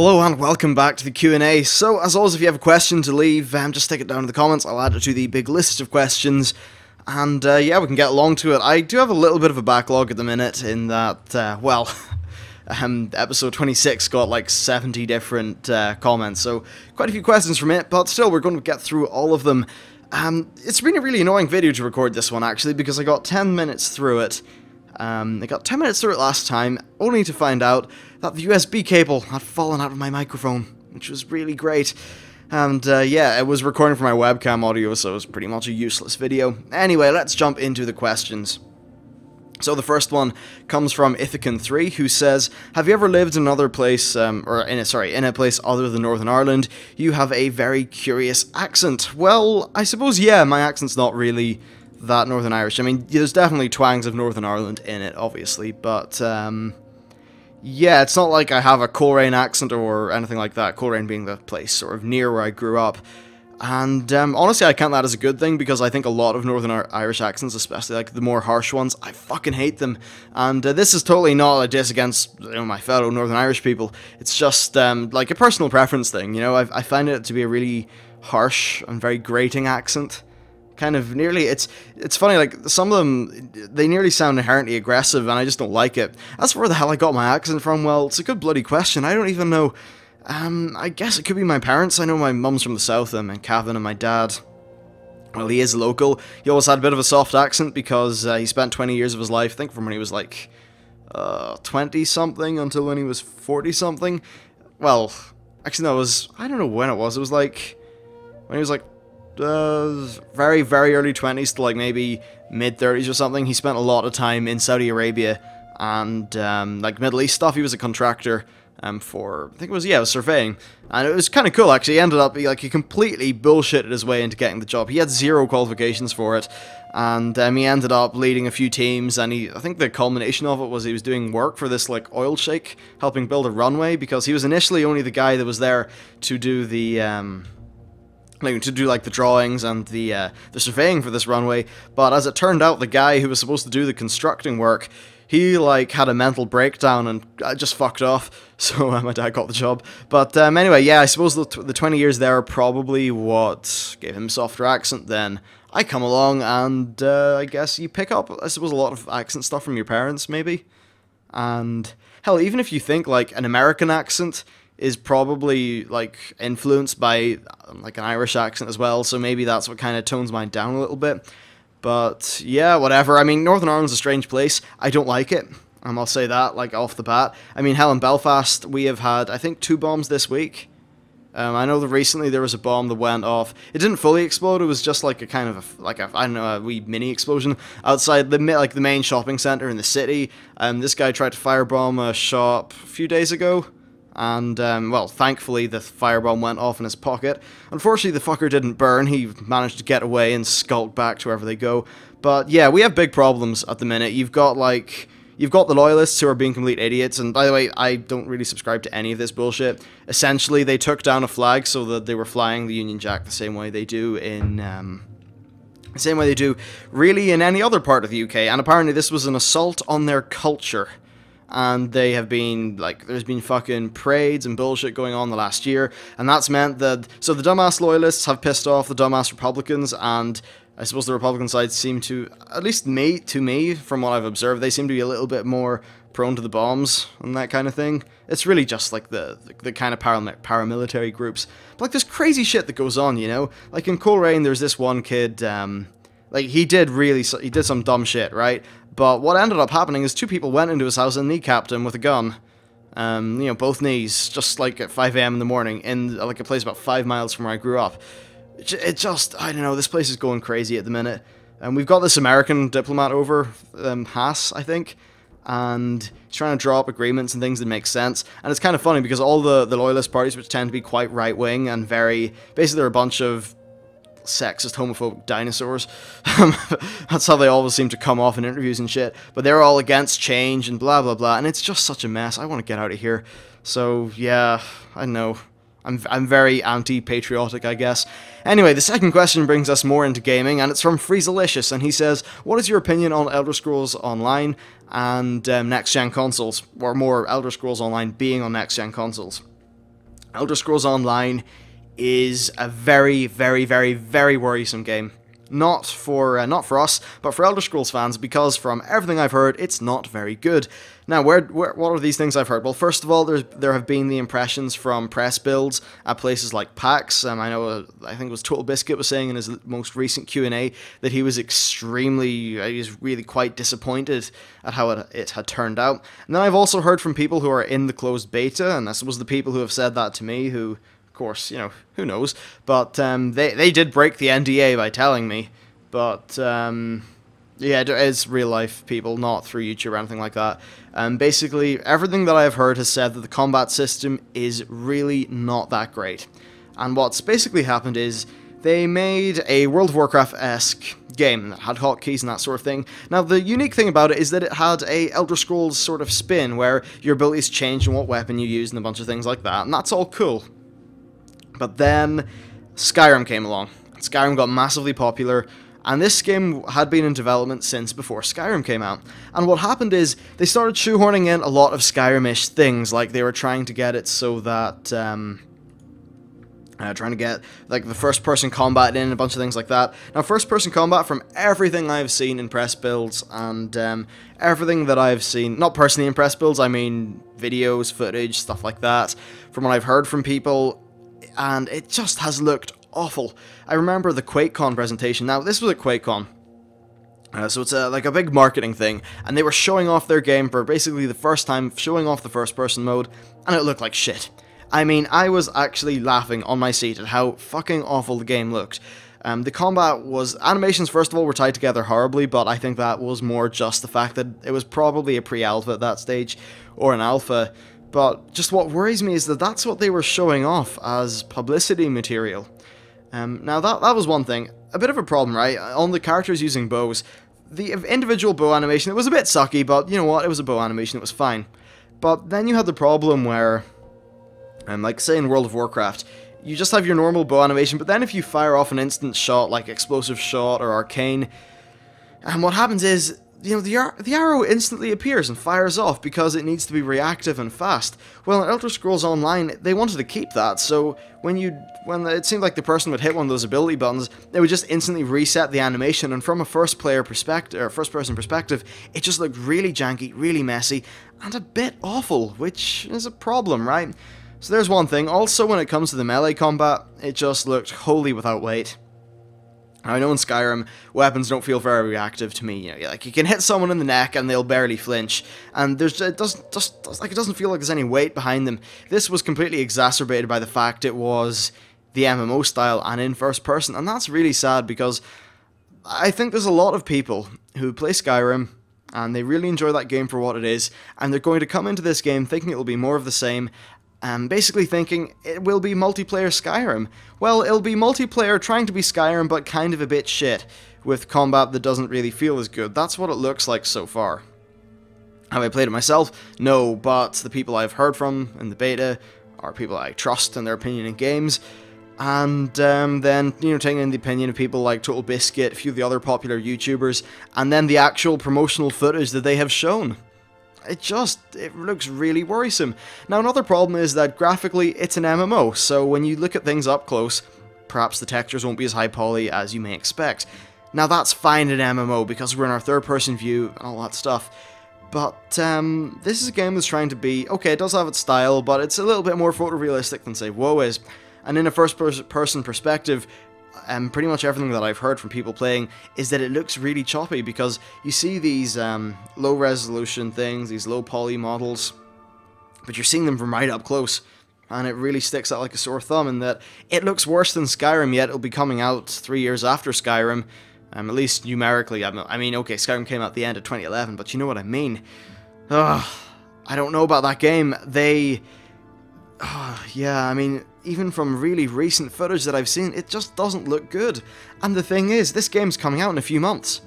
Hello and welcome back to the Q&A. So, as always, if you have a question to leave, just stick it down in the comments. I'll add it to the big list of questions. And, yeah, we can get along to it. I do have a little bit of a backlog at the minute in that, episode 26 got like 70 different comments. So, quite a few questions from it, but still, we're going to get through all of them. It's been a really annoying video to record this one, actually, because I got 10 minutes through it. I got 10 minutes through it last time, only to find out that the USB cable had fallen out of my microphone, which was really great. And, yeah, it was recording for my webcam audio, so it was pretty much a useless video. Anyway, let's jump into the questions. So the first one comes from Ithacan3, who says, have you ever lived in another place, in a place other than Northern Ireland? You have a very curious accent. Well, I suppose, yeah, my accent's not really that Northern Irish. I mean, there's definitely twangs of Northern Ireland in it, obviously, but, yeah, it's not like I have a Coleraine accent or anything like that, Coleraine being the place sort of near where I grew up. And, honestly, I count that as a good thing, because I think a lot of Northern Irish accents, especially, like, the more harsh ones, I fucking hate them. And, this is totally not a diss against, you know, my fellow Northern Irish people. It's just, like, a personal preference thing, you know? I find it to be a really harsh and very grating accent. Kind of nearly, it's funny, like, some of them, they nearly sound inherently aggressive, and I just don't like it. As for where the hell I got my accent from, well, it's a good bloody question. I don't even know. I guess it could be my parents. I know my mum's from the south, and Cavan, and my dad, well, he is local. He always had a bit of a soft accent, because he spent 20 years of his life, I think from when he was, like, 20-something until when he was 40-something. Well, actually, no, I don't know when it was like, when he was, like, very, very early 20s to, like, maybe mid-30s or something. He spent a lot of time in Saudi Arabia and, like, Middle East stuff. He was a contractor for, I think it was surveying. And it was kind of cool, actually. He ended up, he completely bullshitted his way into getting the job. He had 0 qualifications for it. And he ended up leading a few teams, and I think the culmination of it was he was doing work for this, like, oil sheikh, helping build a runway, because he was initially only the guy that was there to do the, the drawings and the surveying for this runway, but as it turned out, the guy who was supposed to do the constructing work, he, like, had a mental breakdown and just fucked off, so my dad got the job. But, anyway, yeah, I suppose the 20 years there are probably what gave him a softer accent. Then I come along, and, I guess you pick up, I suppose, a lot of accent stuff from your parents, maybe. And, hell, even if you think, like, an American accent is probably, like, influenced by, like, an Irish accent as well, so maybe that's what kind of tones mine down a little bit. But, yeah, whatever. I mean, Northern Ireland's a strange place. I don't like it. I'll say that, like, off the bat. I mean, hell, in Belfast, we have had, I think, 2 bombs this week. I know that recently there was a bomb that went off. It didn't fully explode, it was just, like, a kind of, I don't know, a wee mini explosion outside the, like, the main shopping centre in the city. This guy tried to firebomb a shop a few days ago. And, well, thankfully the firebomb went off in his pocket. Unfortunately, the fucker didn't burn. He managed to get away and skulk back to wherever they go. But, yeah, we have big problems at the minute. You've got the loyalists who are being complete idiots. And, by the way, I don't really subscribe to any of this bullshit. Essentially, they took down a flag so that they were flying the Union Jack the same way they do in, really in any other part of the UK. And apparently this was an assault on their culture. And they have been, like, there's been fucking parades and bullshit going on the last year, and that's meant that, so the dumbass loyalists have pissed off the dumbass Republicans, and I suppose the Republican side seem to, at least to me, from what I've observed, they seem to be a little bit more prone to the bombs and that kind of thing. It's really just, like, the kind of paramilitary groups. But, like, there's crazy shit that goes on, you know? Like, in Coleraine, there's this one kid, like, he did some dumb shit, right? But what ended up happening is 2 people went into his house and kneecapped him with a gun. You know, both knees, just, like, at 5 AM in the morning, in, like, a place about 5 miles from where I grew up. It just, I don't know, this place is going crazy at the minute. And we've got this American diplomat over, Haas, I think, and he's trying to draw up agreements and things that make sense. And it's kind of funny, because all the loyalist parties, which tend to be quite right-wing and very, basically they're a bunch of sexist, homophobic dinosaurs. That's how they always seem to come off in interviews and shit. But they're all against change and blah blah blah, and it's just such a mess. I want to get out of here. So yeah, I know. I'm very anti-patriotic, I guess. Anyway, the second question brings us more into gaming, and it's from Freezalicious, and he says, what is your opinion on Elder Scrolls Online and next-gen consoles? Or more, Elder Scrolls Online being on next-gen consoles? Elder Scrolls Online is a very, very, very, very worrisome game. Not for us, but for Elder Scrolls fans, because from everything I've heard, it's not very good. Now, what are these things I've heard? Well, first of all, there have been the impressions from press builds at places like PAX. I think it was Total Biscuit was saying in his most recent Q&A that he was really quite disappointed at how it had turned out. And then I've also heard from people who are in the closed beta, and this was the people who have said that to me, who, course, who knows, but they did break the NDA by telling me, but yeah, it's real life people, not through YouTube or anything like that. Basically, everything that I've heard has said that the combat system is really not that great, and what's basically happened is they made a World of Warcraft-esque game that had hotkeys and that sort of thing. Now, the unique thing about it is that it had a Elder Scrolls sort of spin, where your abilities changed and what weapon you used and a bunch of things like that, and that's all cool. But then Skyrim came along. Skyrim got massively popular, and this game had been in development since before Skyrim came out. And what happened is, they started shoehorning in a lot of Skyrim-ish things, like they were trying to get it so that, trying to get, like, the first-person combat in, a bunch of things like that. Now, first-person combat, from everything I've seen in press builds, and everything that I've seen, not personally in press builds, I mean videos, footage, stuff like that, from what I've heard from people, and it just has looked awful. I remember the QuakeCon presentation. Now, this was at QuakeCon, so it's like a big marketing thing, and they were showing off their game for basically the first time, showing off the first-person mode, and it looked like shit. I mean, I was actually laughing on my seat at how fucking awful the game looked. The combat was... Animations, first of all, were tied together horribly, but I think that was more just the fact that it was probably a pre-alpha at that stage, or an alpha. But just what worries me is that that's what they were showing off as publicity material. Now, that was one thing. A bit of a problem, right? On the characters using bows, the individual bow animation, it was a bit sucky, but you know what? It was a bow animation, it was fine. But then you had the problem where, like say in World of Warcraft, you just have your normal bow animation, but then if you fire off an instant shot, like Explosive Shot or Arcane, and what happens is, the arrow instantly appears and fires off because it needs to be reactive and fast. Well, in Elder Scrolls Online, they wanted to keep that, so when it seemed like the person would hit one of those ability buttons, they would just instantly reset the animation, and from a first-person perspective, it just looked really janky, really messy, and a bit awful, which is a problem, right? So there's one thing. Also, when it comes to the melee combat, it just looked wholly without weight. I know in Skyrim, weapons don't feel very reactive to me. Like you can hit someone in the neck and they'll barely flinch, and it doesn't feel like there's any weight behind them. This was completely exacerbated by the fact it was the MMO style and in first person, and that's really sad because I think there's a lot of people who play Skyrim and they really enjoy that game for what it is, and they're going to come into this game thinking it'll be more of the same. Basically thinking it will be multiplayer Skyrim. Well, it'll be multiplayer trying to be Skyrim, but kind of a bit shit, with combat that doesn't really feel as good. That's what it looks like so far. Have I played it myself? No, but the people I've heard from in the beta are people I trust and their opinion in games, and then, taking in the opinion of people like Total Biscuit, a few of the other popular YouTubers, and then the actual promotional footage that they have shown. It looks really worrisome. Now, another problem is that graphically it's an MMO, so when you look at things up close, perhaps the textures won't be as high poly as you may expect. Now, that's fine in MMO because we're in our third-person view and all that stuff, but this is a game that's trying to be, okay, it does have its style, but it's a little bit more photorealistic than, say, WoW is, and in a first-person perspective, pretty much everything that I've heard from people playing is that it looks really choppy because you see these low resolution things, these low poly models, but you're seeing them from right up close, and it really sticks out like a sore thumb in that it looks worse than Skyrim, yet it'll be coming out 3 years after Skyrim, at least numerically. I mean, okay, Skyrim came out at the end of 2011, but you know what I mean. I don't know about that game. Yeah, I mean, even from really recent footage that I've seen, it just doesn't look good. And the thing is, this game's coming out in a few months.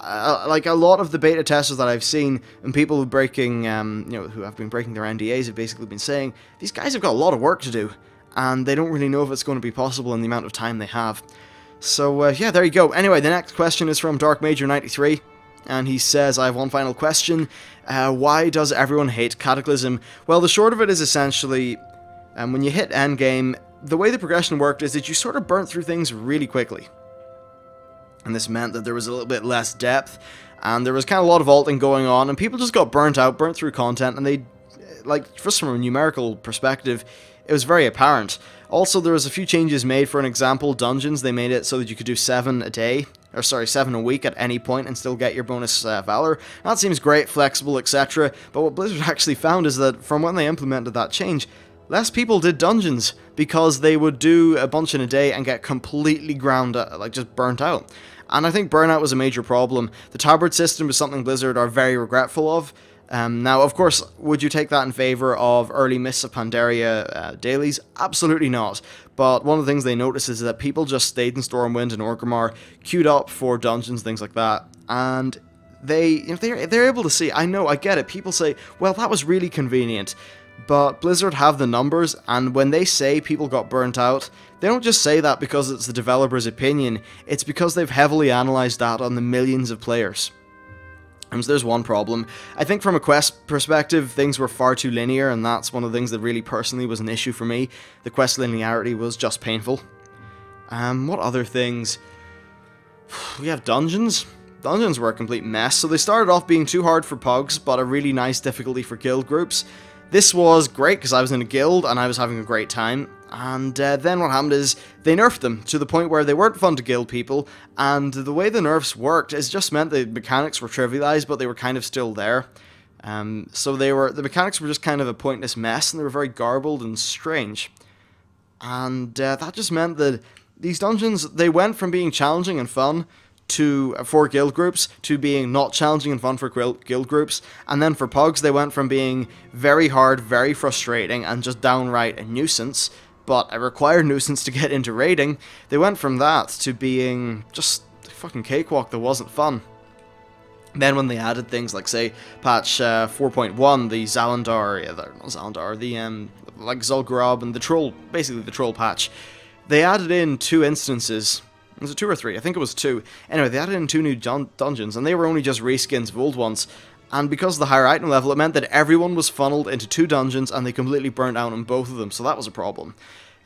Like, a lot of the beta testers that I've seen, and people who who have been breaking their NDAs have basically been saying, these guys have got a lot of work to do, and they don't really know if it's going to be possible in the amount of time they have. So, yeah, there you go. Anyway, the next question is from DarkMajor93. And he says, I have one final question. Why does everyone hate Cataclysm? Well, the short of it is essentially, And when you hit endgame, the way the progression worked is that you sort of burnt through things really quickly. And this meant that there was a little bit less depth, and there was kind of a lot of alting going on, and people just got burnt through content, and they, like, just from a numerical perspective, it was very apparent. Also, there was a few changes made. For an example, dungeons, they made it so that you could do 7 a day, or sorry, 7 a week at any point and still get your bonus valor. That seems great, flexible, etc. But what Blizzard actually found is that from when they implemented that change, less people did dungeons because they would do a bunch in a day and get completely ground, like just burnt out. And I think burnout was a major problem. The tabard system is something Blizzard are very regretful of. Now, of course, would you take that in favor of early Mists of Pandaria dailies? Absolutely not. But one of the things they noticed is that people just stayed in Stormwind and Orgrimmar, queued up for dungeons, things like that, and they're able to see. I know, I get it. People say, well, that was really convenient. But Blizzard have the numbers, and when they say people got burnt out, they don't just say that because it's the developer's opinion, it's because they've heavily analysed that on the millions of players. So there's one problem. I think from a quest perspective, things were far too linear, and that's one of the things that really personally was an issue for me. The quest linearity was just painful. What other things? We have dungeons. Dungeons were a complete mess, so they started off being too hard for pugs, but a really nice difficulty for guild groups. This was great because I was in a guild and I was having a great time, and then what happened is they nerfed them to the point where they weren't fun to guild people, and the way the nerfs worked is just meant the mechanics were trivialized, but they were kind of still there. So the mechanics were just kind of a pointless mess, and they were very garbled and strange. And that just meant that these dungeons, they went from being challenging and fun for guild groups to being not challenging and fun for guild groups, and then for pugs they went from being very hard, very frustrating, and just downright a nuisance, but a required nuisance to get into raiding. They went from that to being just a fucking cakewalk that wasn't fun. Then when they added things like, say, patch 4.1, the like Zul'Gurub and the Troll, basically the Troll patch, they added in 2 instances. Was it 2 or 3? I think it was 2. Anyway, they added in 2 new dungeons, and they were only just reskins of old ones. And because of the higher item level, it meant that everyone was funneled into 2 dungeons, and they completely burnt out on both of them, so that was a problem.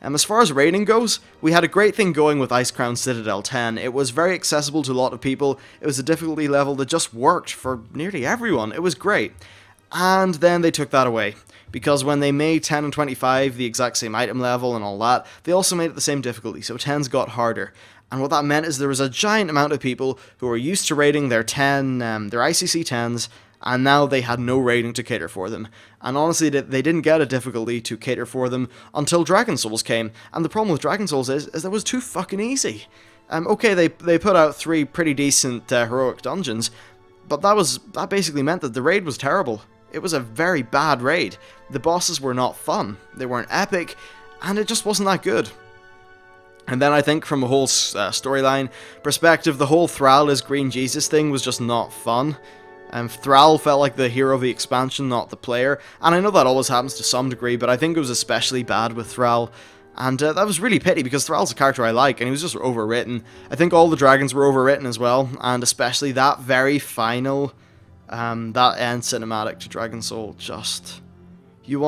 As far as raiding goes, we had a great thing going with Icecrown Citadel 10. It was very accessible to a lot of people. It was a difficulty level that just worked for nearly everyone. It was great. And then they took that away, because when they made 10 and 25 the exact same item level and all that, they also made it the same difficulty, so 10s got harder. And what that meant is there was a giant amount of people who were used to raiding their their ICC 10s, and now they had no raiding to cater for them. And honestly, they didn't get a difficulty to cater for them until Dragon Souls came. And the problem with Dragon Souls is that it was too fucking easy. Okay, they put out 3 pretty decent heroic dungeons, but that basically meant that the raid was terrible. It was a very bad raid. The bosses were not fun, they weren't epic, and it just wasn't that good. And then I think from a whole storyline perspective, the whole Thrall is Green Jesus thing was just not fun. Thrall felt like the hero of the expansion, not the player. And I know that always happens to some degree, but I think it was especially bad with Thrall. And that was really pity, because Thrall's a character I like, and he was just overwritten. I think all the dragons were overwritten as well, and especially that very final, that end cinematic to Dragon Soul, you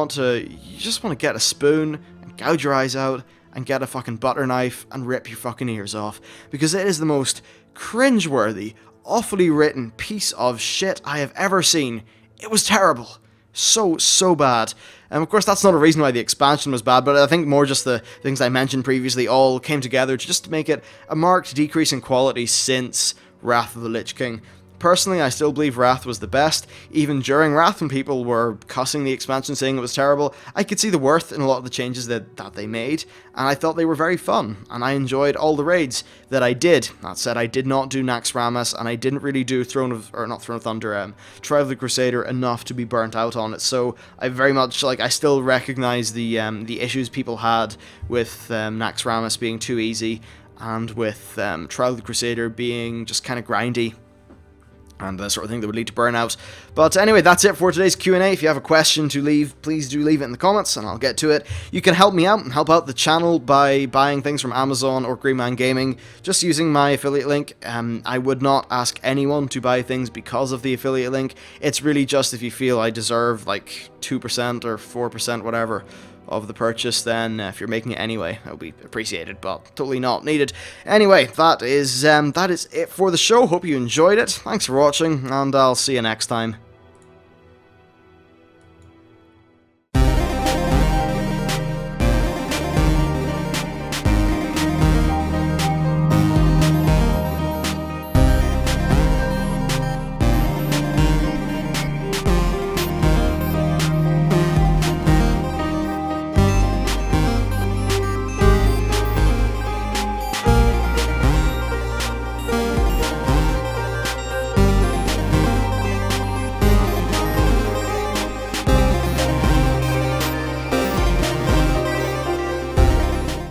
just want to get a spoon and gouge your eyes out, and get a fucking butter knife and rip your fucking ears off, because it is the most cringeworthy, awfully written piece of shit I have ever seen. It was terrible. So bad. And of course that's not a reason why the expansion was bad, but I think more just the things I mentioned previously all came together to just make it a marked decrease in quality since Wrath of the Lich King. Personally, I still believe Wrath was the best. Even during Wrath, when people were cussing the expansion, saying it was terrible, I could see the worth in a lot of the changes that they made, and I thought they were very fun, and I enjoyed all the raids that I did. That said, I did not do Naxxramas, and I didn't really do Trial of the Crusader enough to be burnt out on it, so I very much, I still recognize the issues people had with Naxxramas being too easy, and with Trial of the Crusader being just kind of grindy, and the sort of thing that would lead to burnout. But anyway, that's it for today's Q&A. If you have a question to leave, please do leave it in the comments, and I'll get to it. You can help me out and help out the channel by buying things from Amazon or Greenman Gaming, just using my affiliate link. I would not ask anyone to buy things because of the affiliate link. It's really just if you feel I deserve, 2% or 4%, whatever, of the purchase, then if you're making it anyway, that would be appreciated, but totally not needed. Anyway, that is it for the show. Hope you enjoyed it. Thanks for watching, and I'll see you next time.